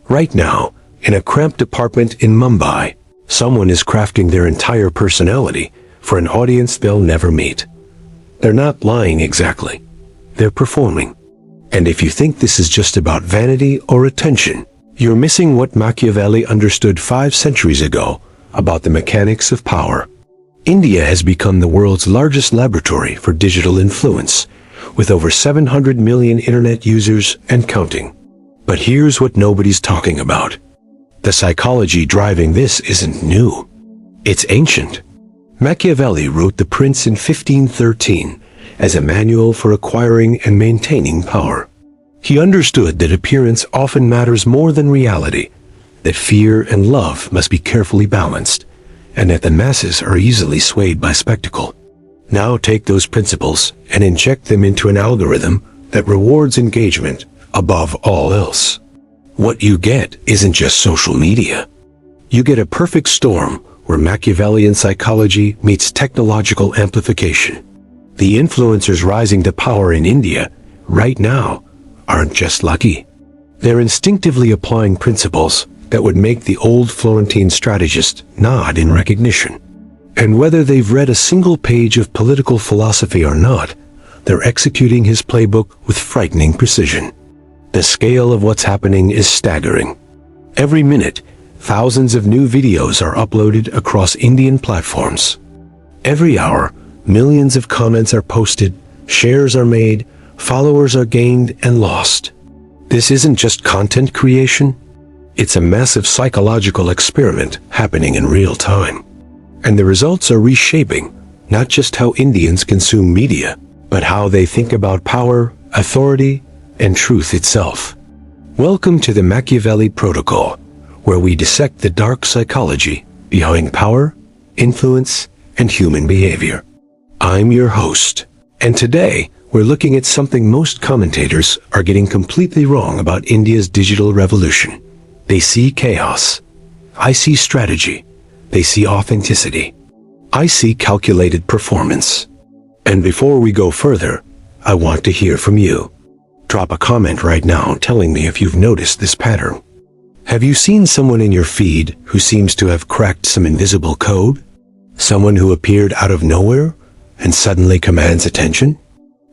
Right now, in a cramped apartment in Mumbai, someone is crafting their entire personality for an audience they'll never meet. They're not lying exactly. They're performing. And if you think this is just about vanity or attention, you're missing what Machiavelli understood 5 centuries ago about the mechanics of power. India has become the world's largest laboratory for digital influence, with over 700 million internet users and counting. But here's what nobody's talking about. The psychology driving this isn't new. It's ancient. Machiavelli wrote The Prince in 1513 as a manual for acquiring and maintaining power. He understood that appearance often matters more than reality, that fear and love must be carefully balanced, and that the masses are easily swayed by spectacle. Now take those principles and inject them into an algorithm that rewards engagement above all else. What you get isn't just social media. You get a perfect storm where Machiavellian psychology meets technological amplification. The influencers rising to power in India right now aren't just lucky. They're instinctively applying principles that would make the old Florentine strategist nod in recognition. And whether they've read a single page of political philosophy or not, they're executing his playbook with frightening precision. The scale of what's happening is staggering. Every minute, thousands of new videos are uploaded across Indian platforms. Every hour, millions of comments are posted, shares are made, followers are gained and lost. This isn't just content creation. It's a massive psychological experiment happening in real time. And the results are reshaping not just how Indians consume media, but how they think about power, authority, and truth itself. Welcome to the Machiavelli Protocol, where we dissect the dark psychology behind power, influence, and human behavior. I'm your host, and today we're looking at something most commentators are getting completely wrong about India's digital revolution. They see chaos. I see strategy. They see authenticity. I see calculated performance. And before we go further, I want to hear from you. Drop a comment right now telling me if you've noticed this pattern. Have you seen someone in your feed who seems to have cracked some invisible code? Someone who appeared out of nowhere and suddenly commands attention?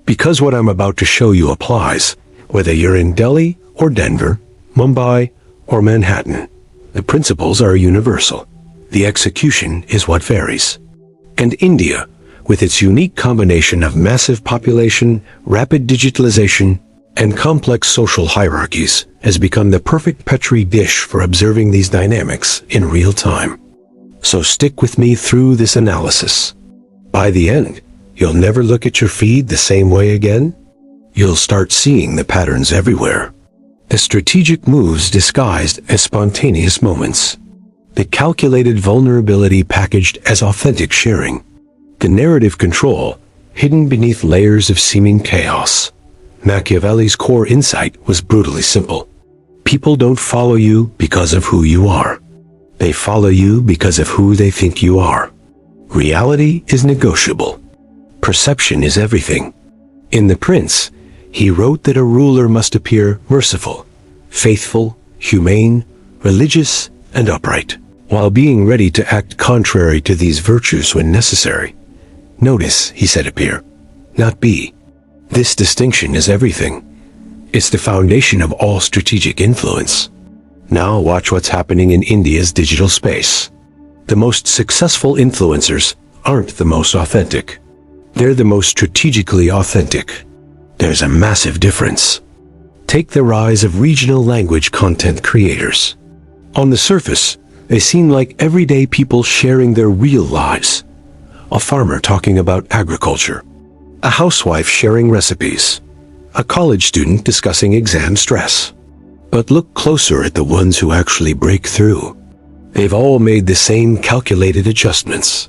Because what I'm about to show you applies, whether you're in Delhi or Denver, Mumbai or Manhattan. The principles are universal. The execution is what varies. And India, with its unique combination of massive population, rapid digitalization, and complex social hierarchies, has become the perfect petri dish for observing these dynamics in real time. So stick with me through this analysis. By the end, you'll never look at your feed the same way again. You'll start seeing the patterns everywhere. The strategic moves disguised as spontaneous moments. The calculated vulnerability packaged as authentic sharing. The narrative control hidden beneath layers of seeming chaos. Machiavelli's core insight was brutally simple. People don't follow you because of who you are. They follow you because of who they think you are. Reality is negotiable. Perception is everything. In The Prince, he wrote that a ruler must appear merciful, faithful, humane, religious, and upright, while being ready to act contrary to these virtues when necessary. Notice, he said appear, not be. This distinction is everything. It's the foundation of all strategic influence. Now watch what's happening in India's digital space. The most successful influencers aren't the most authentic. They're the most strategically authentic. There's a massive difference. Take the rise of regional language content creators. On the surface, they seem like everyday people sharing their real lives. A farmer talking about agriculture. A housewife sharing recipes. A college student discussing exam stress. But look closer at the ones who actually break through. They've all made the same calculated adjustments.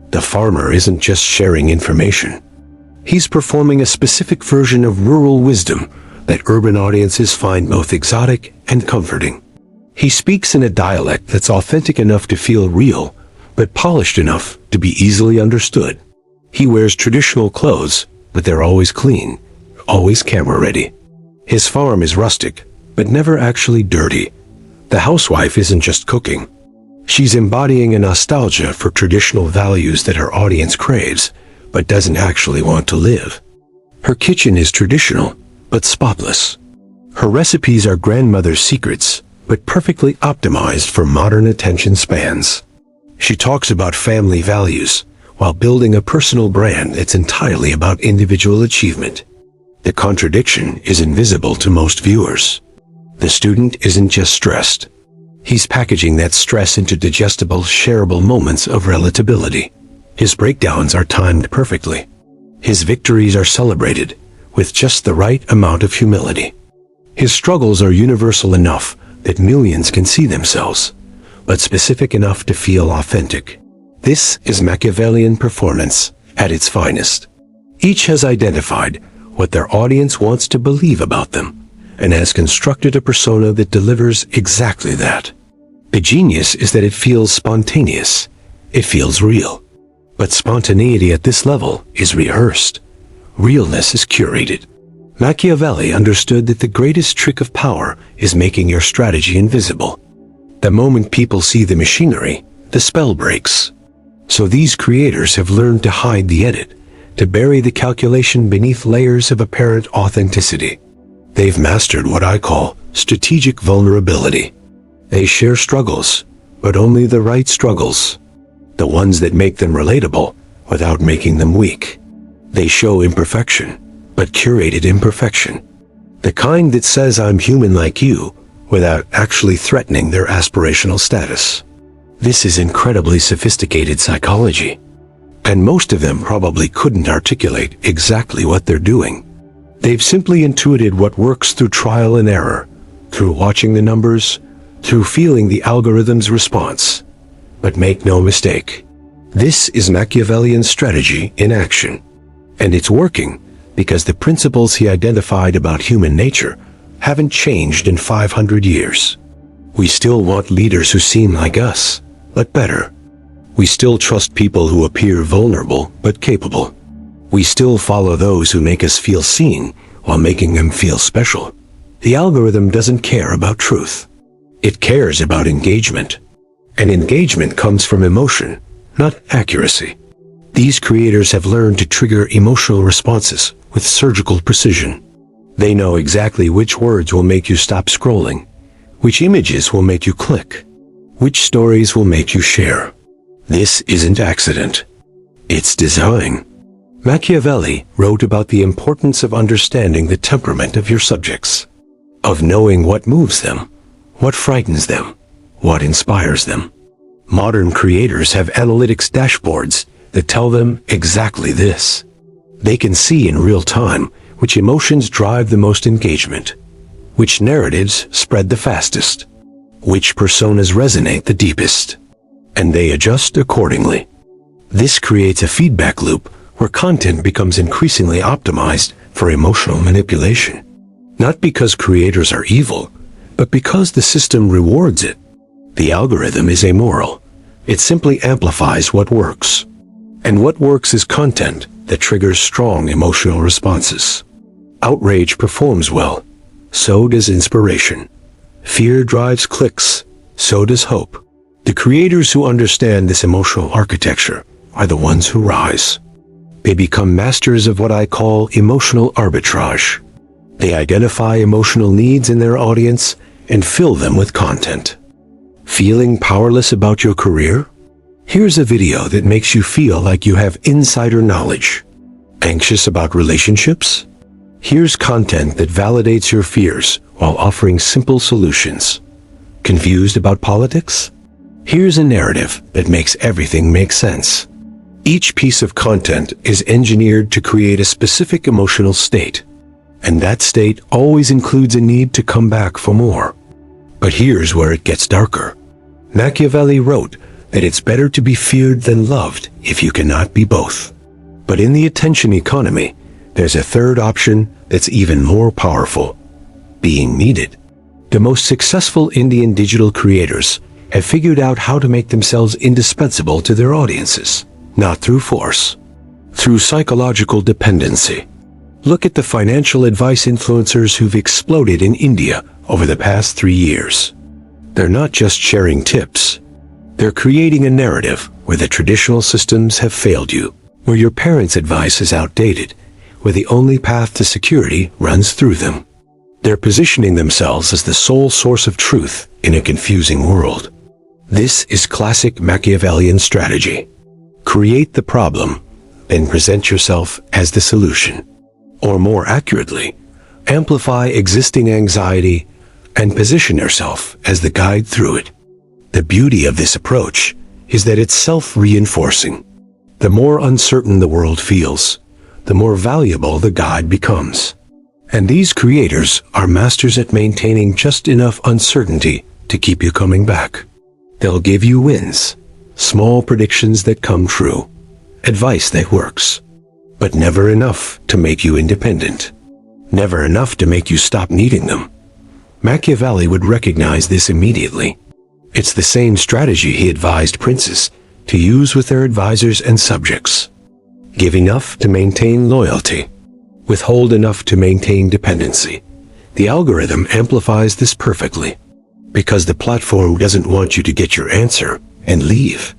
The farmer isn't just sharing information. He's performing a specific version of rural wisdom that urban audiences find both exotic and comforting. He speaks in a dialect that's authentic enough to feel real, but polished enough to be easily understood. He wears traditional clothes, but they're always clean, always camera ready. His farm is rustic, but never actually dirty. The housewife isn't just cooking. She's embodying a nostalgia for traditional values that her audience craves, but doesn't actually want to live. Her kitchen is traditional, but spotless. Her recipes are grandmother's secrets, but perfectly optimized for modern attention spans. She talks about family values, while building a personal brand that's entirely about individual achievement. The contradiction is invisible to most viewers. The student isn't just stressed. He's packaging that stress into digestible, shareable moments of relatability. His breakdowns are timed perfectly. His victories are celebrated with just the right amount of humility. His struggles are universal enough that millions can see themselves, but specific enough to feel authentic. This is Machiavellian performance at its finest. Each has identified what their audience wants to believe about them, and has constructed a persona that delivers exactly that. The genius is that it feels spontaneous. It feels real. But spontaneity at this level is rehearsed. Realness is curated. Machiavelli understood that the greatest trick of power is making your strategy invisible. The moment people see the machinery, the spell breaks. So these creators have learned to hide the edit, to bury the calculation beneath layers of apparent authenticity. They've mastered what I call strategic vulnerability. They share struggles, but only the right struggles. The ones that make them relatable without making them weak. They show imperfection, but curated imperfection. The kind that says I'm human like you, without actually threatening their aspirational status. This is incredibly sophisticated psychology. And most of them probably couldn't articulate exactly what they're doing. They've simply intuited what works through trial and error, through watching the numbers, through feeling the algorithm's response. But make no mistake, this is Machiavellian strategy in action. And it's working because the principles he identified about human nature haven't changed in 500 years. We still want leaders who seem like us, but better. We still trust people who appear vulnerable but capable. We still follow those who make us feel seen while making them feel special. The algorithm doesn't care about truth. It cares about engagement. And engagement comes from emotion, not accuracy. These creators have learned to trigger emotional responses with surgical precision. They know exactly which words will make you stop scrolling, which images will make you click, which stories will make you share. This isn't accident. It's design. Machiavelli wrote about the importance of understanding the temperament of your subjects, of knowing what moves them, what frightens them, what inspires them. Modern creators have analytics dashboards that tell them exactly this. They can see in real time which emotions drive the most engagement, which narratives spread the fastest, which personas resonate the deepest, and they adjust accordingly. This creates a feedback loop where content becomes increasingly optimized for emotional manipulation. Not because creators are evil, but because the system rewards it. The algorithm is amoral. It simply amplifies what works. And what works is content that triggers strong emotional responses. Outrage performs well. So does inspiration. Fear drives clicks. So does hope. The creators who understand this emotional architecture are the ones who rise. They become masters of what I call emotional arbitrage. They identify emotional needs in their audience and fill them with content. Feeling powerless about your career? Here's a video that makes you feel like you have insider knowledge. Anxious about relationships? Here's content that validates your fears while offering simple solutions. Confused about politics? Here's a narrative that makes everything make sense. Each piece of content is engineered to create a specific emotional state, and that state always includes a need to come back for more. But here's where it gets darker. Machiavelli wrote that it's better to be feared than loved if you cannot be both. But in the attention economy, there's a third option that's even more powerful: being needed. The most successful Indian digital creators have figured out how to make themselves indispensable to their audiences. Not through force, through psychological dependency. Look at the financial advice influencers who've exploded in India over the past 3 years. They're not just sharing tips. They're creating a narrative where the traditional systems have failed you, where your parents' advice is outdated, where the only path to security runs through them. They're positioning themselves as the sole source of truth in a confusing world. This is classic Machiavellian strategy. Create the problem, then present yourself as the solution. Or more accurately, amplify existing anxiety and position yourself as the guide through it. The beauty of this approach is that it's self-reinforcing. The more uncertain the world feels, the more valuable the guide becomes. And these creators are masters at maintaining just enough uncertainty to keep you coming back. They'll give you wins, small predictions that come true, advice that works, but never enough to make you independent. Never enough to make you stop needing them. Machiavelli would recognize this immediately. It's the same strategy he advised princes to use with their advisors and subjects. Give enough to maintain loyalty. Withhold enough to maintain dependency. The algorithm amplifies this perfectly, because the platform doesn't want you to get your answer and leave.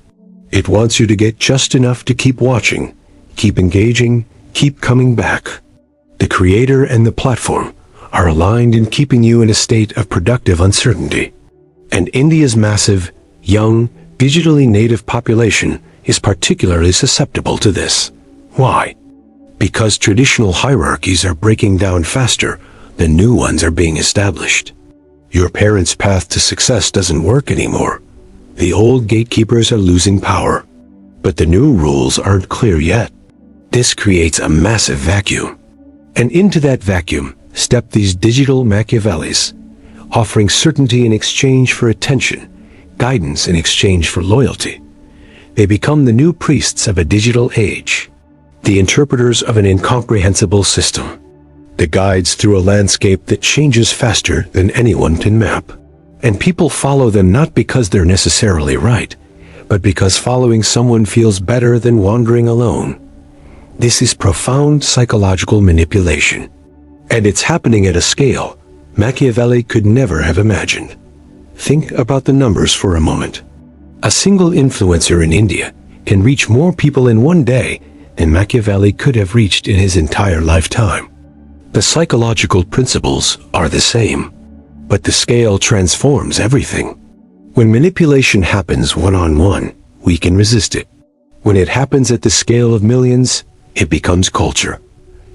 It wants you to get just enough to keep watching, keep engaging, keep coming back. The creator and the platform are aligned in keeping you in a state of productive uncertainty. And India's massive, young, digitally native population is particularly susceptible to this. Why? Because traditional hierarchies are breaking down faster than new ones are being established. Your parents' path to success doesn't work anymore. The old gatekeepers are losing power, but the new rules aren't clear yet. This creates a massive vacuum. And into that vacuum step these digital Machiavellis, offering certainty in exchange for attention, guidance in exchange for loyalty. They become the new priests of a digital age, the interpreters of an incomprehensible system, the guides through a landscape that changes faster than anyone can map. And people follow them not because they're necessarily right, but because following someone feels better than wandering alone. This is profound psychological manipulation. And it's happening at a scale Machiavelli could never have imagined. Think about the numbers for a moment. A single influencer in India can reach more people in one day than Machiavelli could have reached in his entire lifetime. The psychological principles are the same, but the scale transforms everything. When manipulation happens one-on-one, we can resist it. When it happens at the scale of millions, it becomes culture.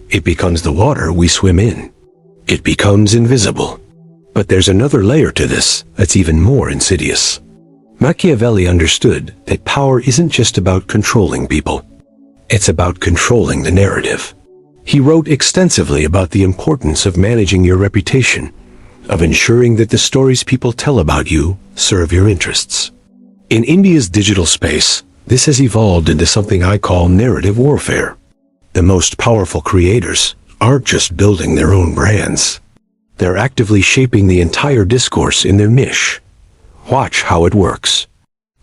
It becomes the water we swim in. It becomes invisible. But there's another layer to this that's even more insidious. Machiavelli understood that power isn't just about controlling people. It's about controlling the narrative. He wrote extensively about the importance of managing your reputation, of ensuring that the stories people tell about you serve your interests. In India's digital space, this has evolved into something I call narrative warfare. The most powerful creators aren't just building their own brands. They're actively shaping the entire discourse in their niche. Watch how it works.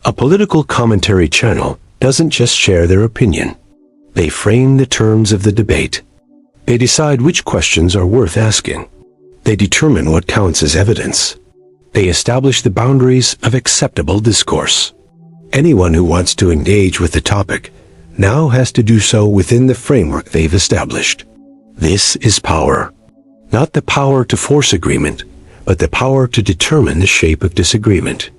A political commentary channel doesn't just share their opinion. They frame the terms of the debate. They decide which questions are worth asking. They determine what counts as evidence. They establish the boundaries of acceptable discourse. Anyone who wants to engage with the topic now has to do so within the framework they've established. This is power. Not the power to force agreement, but the power to determine the shape of disagreement.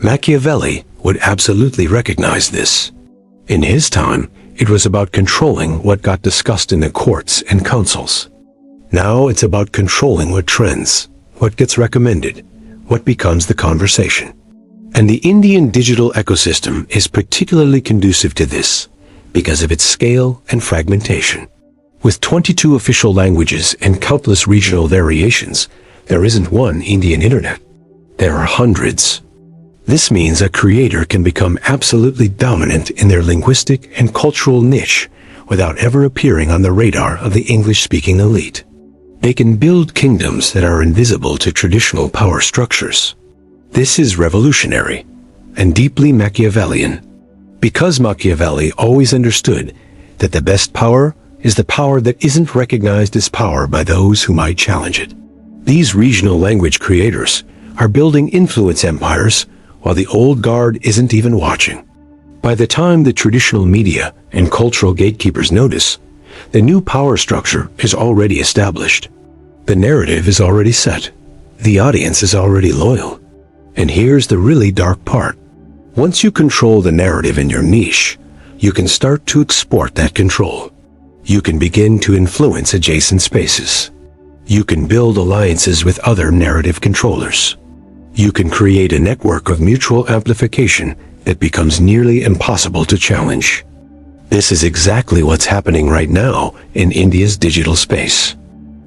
Machiavelli would absolutely recognize this. In his time, it was about controlling what got discussed in the courts and councils. Now it's about controlling what trends, what gets recommended, what becomes the conversation. And the Indian digital ecosystem is particularly conducive to this because of its scale and fragmentation. With 22 official languages and countless regional variations, there isn't one Indian internet. There are hundreds. This means a creator can become absolutely dominant in their linguistic and cultural niche without ever appearing on the radar of the English-speaking elite. They can build kingdoms that are invisible to traditional power structures. This is revolutionary and deeply Machiavellian, because Machiavelli always understood that the best power is the power that isn't recognized as power by those who might challenge it. These regional language creators are building influence empires while the old guard isn't even watching. By the time the traditional media and cultural gatekeepers notice, the new power structure is already established. The narrative is already set. The audience is already loyal. And here's the really dark part. Once you control the narrative in your niche, you can start to export that control. You can begin to influence adjacent spaces. You can build alliances with other narrative controllers. You can create a network of mutual amplification that becomes nearly impossible to challenge. This is exactly what's happening right now in India's digital space.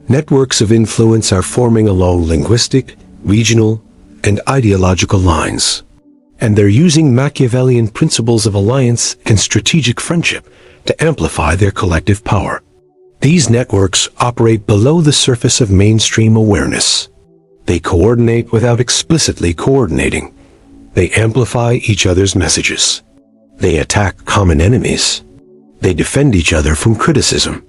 Networks of influence are forming along linguistic, regional, and ideological lines. And they're using Machiavellian principles of alliance and strategic friendship to amplify their collective power. These networks operate below the surface of mainstream awareness. They coordinate without explicitly coordinating. They amplify each other's messages. They attack common enemies. They defend each other from criticism.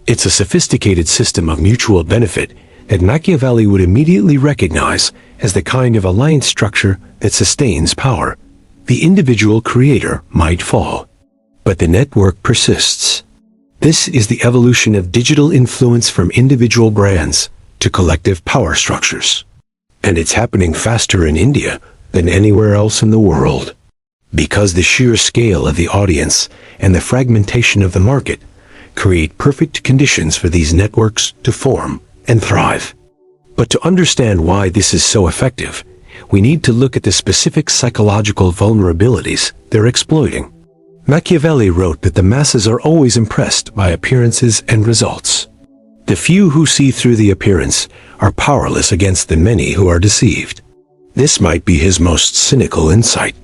It's a sophisticated system of mutual benefit that Machiavelli would immediately recognize as the kind of alliance structure that sustains power. The individual creator might fall, but the network persists. This is the evolution of digital influence from individual brands to collective power structures. And it's happening faster in India than anywhere else in the world. Because the sheer scale of the audience and the fragmentation of the market create perfect conditions for these networks to form and thrive. But to understand why this is so effective, we need to look at the specific psychological vulnerabilities they're exploiting. Machiavelli wrote that the masses are always impressed by appearances and results. The few who see through the appearance are powerless against the many who are deceived. This might be his most cynical insight,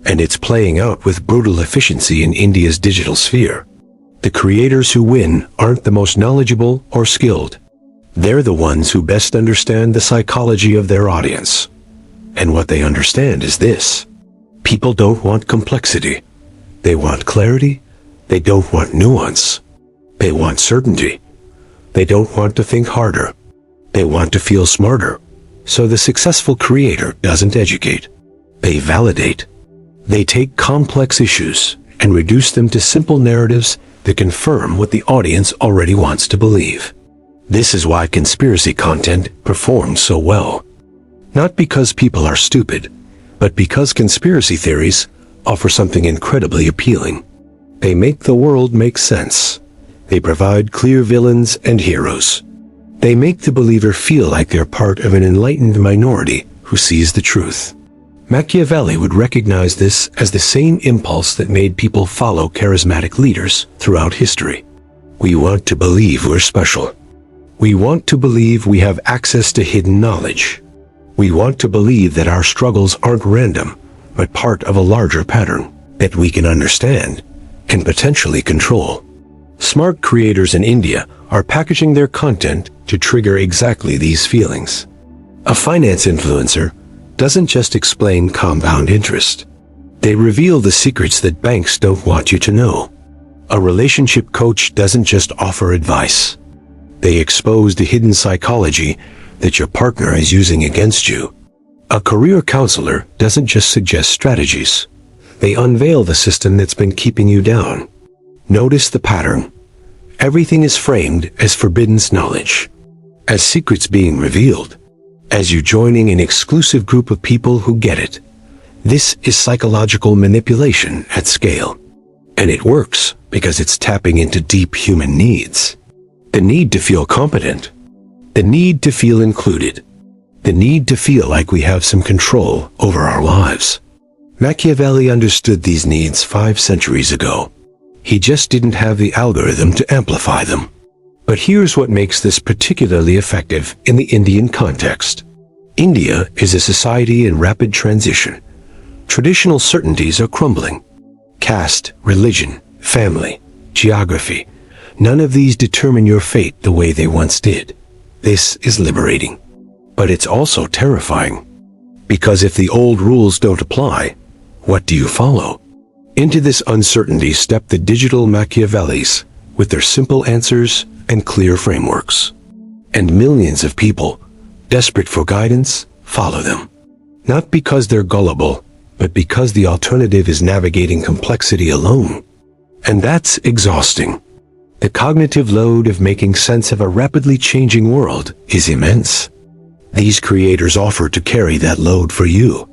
and it's playing out with brutal efficiency in India's digital sphere. The creators who win aren't the most knowledgeable or skilled. They're the ones who best understand the psychology of their audience. And what they understand is this: people don't want complexity. They want clarity. They don't want nuance. They want certainty. They don't want to think harder. They want to feel smarter. So the successful creator doesn't educate. They validate. They take complex issues and reduce them to simple narratives that confirm what the audience already wants to believe. This is why conspiracy content performs so well. Not because people are stupid, but because conspiracy theories offer something incredibly appealing. They make the world make sense. They provide clear villains and heroes. They make the believer feel like they're part of an enlightened minority who sees the truth. Machiavelli would recognize this as the same impulse that made people follow charismatic leaders throughout history. We want to believe we're special. We want to believe we have access to hidden knowledge. We want to believe that our struggles aren't random, but part of a larger pattern that we can understand and potentially control. Smart creators in India are packaging their content to trigger exactly these feelings. A finance influencer doesn't just explain compound interest. They reveal the secrets that banks don't want you to know. A relationship coach doesn't just offer advice. They expose the hidden psychology that your partner is using against you. A career counselor doesn't just suggest strategies. They unveil the system that's been keeping you down. Notice the pattern. Everything is framed as forbidden knowledge, as secrets being revealed, as you joining an exclusive group of people who get it. This is psychological manipulation at scale. And it works because it's tapping into deep human needs. The need to feel competent. The need to feel included. The need to feel like we have some control over our lives. Machiavelli understood these needs 5 centuries ago. He just didn't have the algorithm to amplify them. But here's what makes this particularly effective in the Indian context. India is a society in rapid transition. Traditional certainties are crumbling. Caste, religion, family, geography, none of these determine your fate the way they once did. This is liberating. But it's also terrifying. Because if the old rules don't apply, what do you follow? Into this uncertainty step the digital Machiavellis with their simple answers and clear frameworks. And millions of people, desperate for guidance, follow them. Not because they're gullible, but because the alternative is navigating complexity alone. And that's exhausting. The cognitive load of making sense of a rapidly changing world is immense. These creators offer to carry that load for you.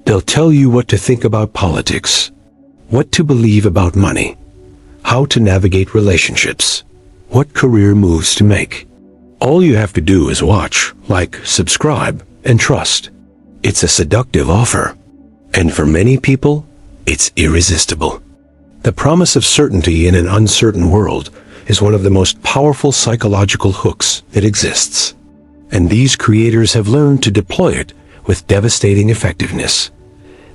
They'll tell you what to think about politics, what to believe about money, how to navigate relationships, what career moves to make. All you have to do is watch, like, subscribe, and trust. It's a seductive offer. And for many people, it's irresistible. The promise of certainty in an uncertain world is one of the most powerful psychological hooks that exists. And these creators have learned to deploy it with devastating effectiveness.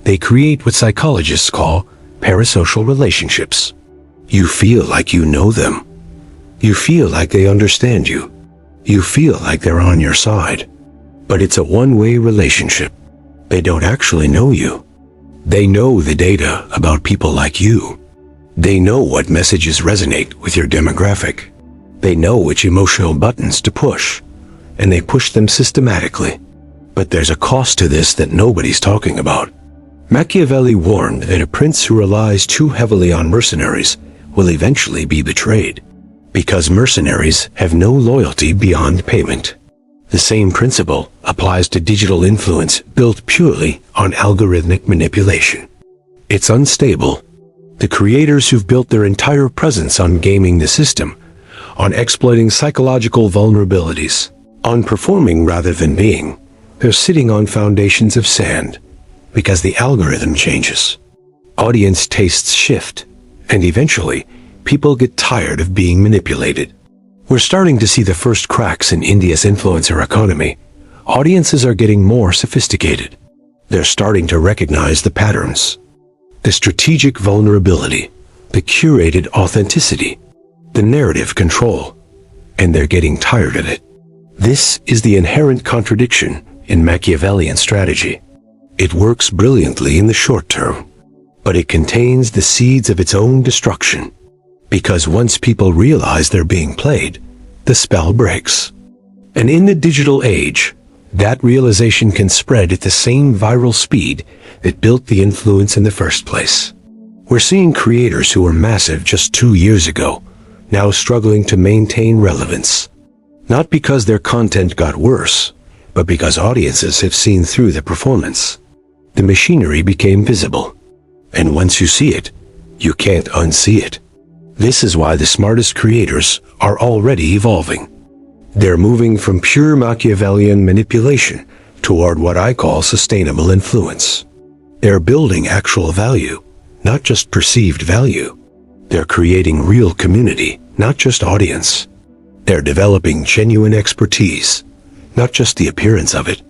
They create what psychologists call parasocial relationships. You feel like you know them. You feel like they understand you. You feel like they're on your side. But it's a one-way relationship. They don't actually know you. They know the data about people like you. They know what messages resonate with your demographic. They know which emotional buttons to push, and they push them systematically. But there's a cost to this that nobody's talking about. Machiavelli warned that a prince who relies too heavily on mercenaries will eventually be betrayed, because mercenaries have no loyalty beyond payment. The same principle applies to digital influence built purely on algorithmic manipulation. It's unstable. The creators who've built their entire presence on gaming the system, on exploiting psychological vulnerabilities, on performing rather than being, they're sitting on foundations of sand, because the algorithm changes. Audience tastes shift, and eventually, people get tired of being manipulated. We're starting to see the first cracks in India's influencer economy. Audiences are getting more sophisticated. They're starting to recognize the patterns, the strategic vulnerability, the curated authenticity, the narrative control, and they're getting tired of it. This is the inherent contradiction in Machiavellian strategy. It works brilliantly in the short term, but it contains the seeds of its own destruction. Because once people realize they're being played, the spell breaks. And in the digital age, that realization can spread at the same viral speed that built the influence in the first place. We're seeing creators who were massive just 2 years ago, now struggling to maintain relevance. Not because their content got worse, but because audiences have seen through the performance. The machinery became visible. And once you see it, you can't unsee it. This is why the smartest creators are already evolving. They're moving from pure Machiavellian manipulation toward what I call sustainable influence. They're building actual value, not just perceived value. They're creating real community, not just audience. They're developing genuine expertise, not just the appearance of it.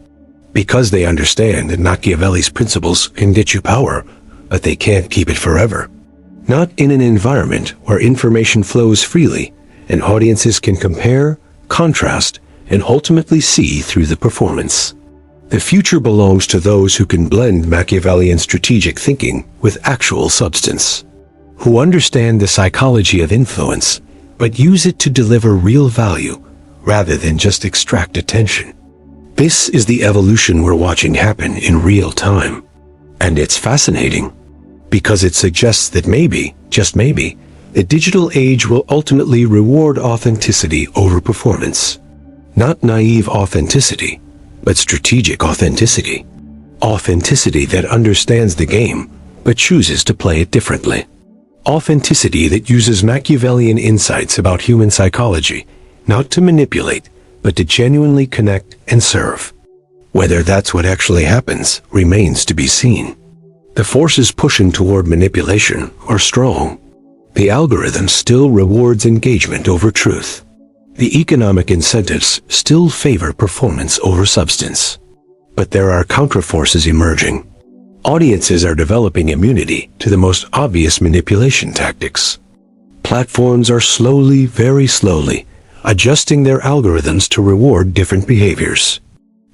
Because they understand that Machiavelli's principles can get you power, but they can't keep it forever. Not in an environment where information flows freely and audiences can compare, contrast, and ultimately see through the performance. The future belongs to those who can blend Machiavellian strategic thinking with actual substance, who understand the psychology of influence, but use it to deliver real value rather than just extract attention. This is the evolution we're watching happen in real time. And it's fascinating, because it suggests that maybe, just maybe, the digital age will ultimately reward authenticity over performance. Not naive authenticity, but strategic authenticity. Authenticity that understands the game, but chooses to play it differently. Authenticity that uses Machiavellian insights about human psychology, not to manipulate, but to genuinely connect and serve. Whether that's what actually happens remains to be seen. The forces pushing toward manipulation are strong. The algorithm still rewards engagement over truth. The economic incentives still favor performance over substance. But there are counterforces emerging. Audiences are developing immunity to the most obvious manipulation tactics. Platforms are slowly, very slowly, adjusting their algorithms to reward different behaviors.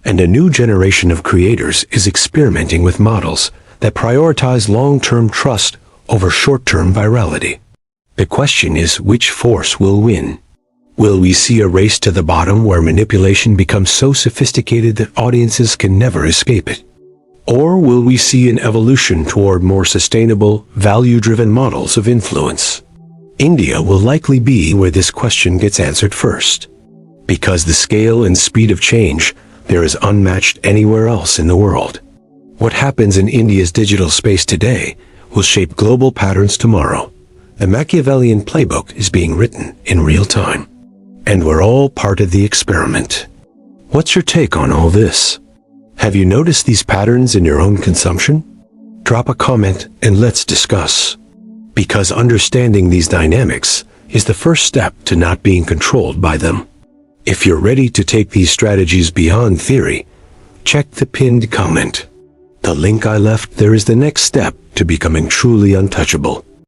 And a new generation of creators is experimenting with models that prioritize long-term trust over short-term virality. The question is, which force will win? Will we see a race to the bottom where manipulation becomes so sophisticated that audiences can never escape it? Or will we see an evolution toward more sustainable, value-driven models of influence? India will likely be where this question gets answered first. Because the scale and speed of change there is unmatched anywhere else in the world. What happens in India's digital space today will shape global patterns tomorrow. The Machiavellian playbook is being written in real time. And we're all part of the experiment. What's your take on all this? Have you noticed these patterns in your own consumption? Drop a comment and let's discuss. Because understanding these dynamics is the first step to not being controlled by them. If you're ready to take these strategies beyond theory, check the pinned comment. The link I left there is the next step to becoming truly untouchable.